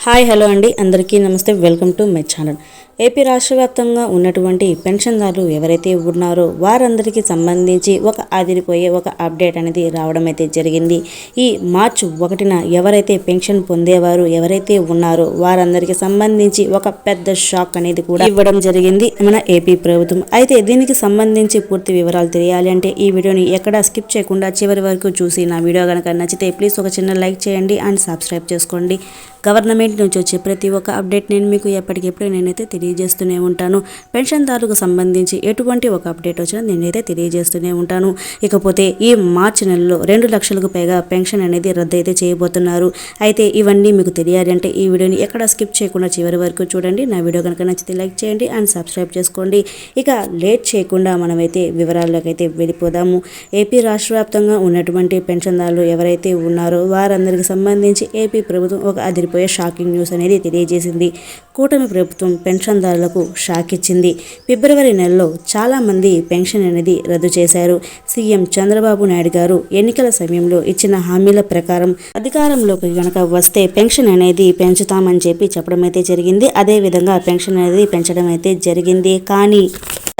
Hi hello అండి, అందరికీ నమస్తే. Welcome to my channel. AP రాష్ట్ర వ్యాప్తంగా ఉన్నటువంటి పెన్షన్దారులు ఎవరైతే ఉన్నారో వారందరికీ సంబంధించి ఒక ఆదిరిపోయే ఒక అప్డేట్ అనేది రావడం అయితే జరిగింది. ఈ మార్చి 1న ఎవరైతే పెన్షన్ పొందేవారు ఎవరైతే ఉన్నారో వారందరికీ సంబంధించి ఒక పెద్ద షాక్ అనేది కూడా ఇవ్వడం జరిగింది మన ఏపీ ప్రభుత్వం. అయితే దీనికి సంబంధించి పూర్తి వివరాలు తెలియాలి అంటే ఈ వీడియోని ఎక్కడా స్కిప్ చేయకుండా చివరి వరకు చూసి నా వీడియో కనుక నచ్చితే ప్లీజ్ ఒక చిన్న లైక్ చేయండి అండ్ సబ్స్క్రైబ్ చేసుకోండి. గవర్నమెంట్ నుంచి వచ్చే ప్రతి ఒక్క అప్డేట్ నేను మీకు ఎప్పటికెప్పుడు నేనైతే తెలియజేస్తూనే ఉంటాను. పెన్షన్దారులకు సంబంధించి ఎటువంటి ఒక అప్డేట్ వచ్చినా నేనైతే తెలియజేస్తూనే ఉంటాను. ఇకపోతే ఈ మార్చి నెలలో 2 లక్షలకు పైగా పెన్షన్ అనేది రద్దు అయితే చేయబోతున్నారు. అయితే ఇవన్నీ మీకు తెలియాలి అంటే ఈ వీడియోని ఎక్కడ స్కిప్ చేయకుండా చివరి వరకు చూడండి. నా వీడియో కనుక నచ్చితే లైక్ చేయండి అండ్ సబ్స్క్రైబ్ చేసుకోండి. ఇక లేట్ చేయకుండా మనమైతే వివరాల్లోకి అయితే వెళ్ళిపోదాము. ఏపీ రాష్ట్ర వ్యాప్తంగా ఉన్నటువంటి పెన్షన్దారులు ఎవరైతే ఉన్నారో వారందరికి సంబంధించి ఏపీ ప్రభుత్వం ఒక అదిరిపోయే షాకింగ్ న్యూస్ అనేది తెలియజేసింది. కూటమి ప్రభుత్వం పెన్షన్దారులకు షాక్ ఇచ్చింది. ఫిబ్రవరి నెలలో చాలా మంది పెన్షన్ అనేది రద్దు చేశారు. సీఎం చంద్రబాబు నాయుడు గారు ఎన్నికల సమయంలో ఇచ్చిన హామీల ప్రకారం అధికారంలోకి గనక వస్తే పెన్షన్ అనేది పెంచుతామని చెప్పడం అయితే జరిగింది. అదే విధంగా పెన్షన్ అనేది పెంచడం అయితే జరిగింది. కానీ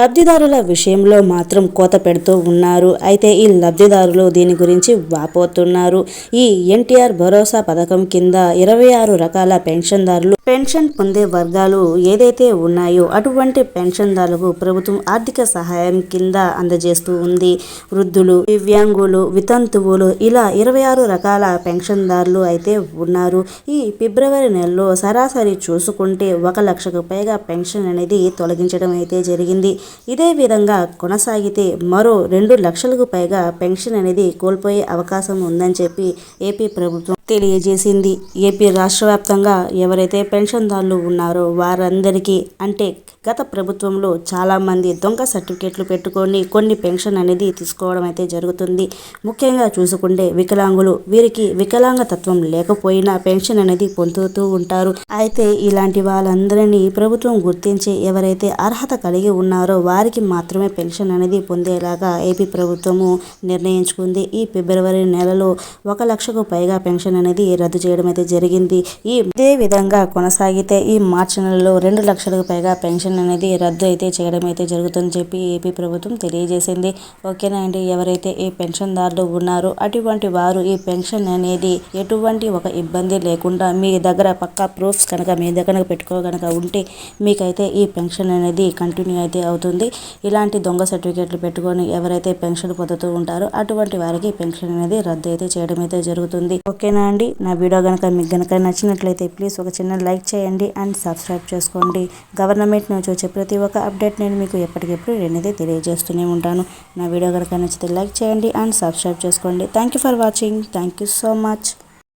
లబ్ధిదారుల విషయంలో మాత్రం కోత పెడుతూ ఉన్నారు. అయితే ఈ లబ్ధిదారులు దీని గురించి వాపోతున్నారు. ఈ ఎన్టీఆర్ భరోసా పథకం కింద 26 రకాల పెన్షన్దారులు పెన్షన్ పొందే వర్గాలు ఏదైతే ఉన్నాయో అటువంటి పెన్షన్దారులకు ప్రభుత్వం ఆర్థిక సహాయం కింద అందజేస్తూ ఉంది. వృద్ధులు, దివ్యాంగులు, వితంతువులు ఇలా 26 రకాల పెన్షన్దారులు అయితే ఉన్నారు. ఈ ఫిబ్రవరి నెలలో సరాసరి చూసుకుంటే 1 లక్షకు పైగా పెన్షన్ అనేది తొలగించడం అయితే జరిగింది. ఇదే విధంగా కొనసాగితే మరో 2 లక్షలకు పైగా పెన్షన్ అనేది కోల్పోయే అవకాశం ఉందని చెప్పి ఏపీ ప్రభుత్వం తెలియజేసింది. ఏపీ రాష్ట్ర వ్యాప్తంగా ఎవరైతే పెన్షన్దారులు ఉన్నారో వారందరికీ అంటే గత ప్రభుత్వంలో చాలామంది దొంగ సర్టిఫికేట్లు పెట్టుకొని కొన్ని పెన్షన్ అనేది తీసుకోవడం అయితే జరుగుతుంది. ముఖ్యంగా చూసుకుంటే వికలాంగులు, వీరికి వికలాంగ తత్వం లేకపోయినా పెన్షన్ అనేది పొందుతూ ఉంటారు. అయితే ఇలాంటి వాళ్ళందరినీ ప్రభుత్వం గుర్తించి ఎవరైతే అర్హత కలిగి ఉన్నారో వారికి మాత్రమే పెన్షన్ అనేది పొందేలాగా ఏపీ ప్రభుత్వము నిర్ణయించుకుంది. ఈ ఫిబ్రవరి నెలలో 1 లక్షకు పైగా పెన్షన్ అనేది రద్దు చేయడం అయితే జరిగింది. ఇదే విధంగా కొనసాగితే ఈ మార్చి నెలలో 2 లక్షలకు పైగా పెన్షన్ అనేది రద్దు అయితే చేయడం అయితే జరుగుతుందని చెప్పి ఏపీ ప్రభుత్వం తెలియజేసింది. ఓకేనా అండి, ఎవరైతే ఈ పెన్షన్దారులు ఉన్నారో అటువంటి వారు ఈ పెన్షన్ అనేది ఎటువంటి ఒక ఇబ్బంది లేకుండా మీ దగ్గర పక్కా ప్రూఫ్స్ కనుక మీ దగ్గర పెట్టుకోగనక ఉంటే మీకైతే ఈ పెన్షన్ అనేది కంటిన్యూ అయితే అవుతుంది. ఇలాంటి దొంగ సర్టిఫికేట్లు పెట్టుకొని ఎవరైతే పెన్షన్ పొందుతూ ఉంటారో అటువంటి వారికి పెన్షన్ అనేది రద్దు అయితే చేయడం అయితే జరుగుతుంది. ఓకేనా అండి, నా వీడియో కనుక మీకు కనుక నచ్చినట్లయితే ప్లీజ్ ఒక చిన్న లైక్ చేయండి అండ్ సబ్స్క్రైబ్ చేసుకోండి. గవర్నమెంట్ నుంచి వచ్చే ప్రతి ఒక్క అప్డేట్ నేను మీకు ఎప్పటికెప్పుడు నేనైతే తెలియజేస్తూనే ఉంటాను. నా వీడియో కనుక నచ్చితే లైక్ చేయండి అండ్ సబ్స్క్రైబ్ చేసుకోండి. Thank you for watching. Thank you so much.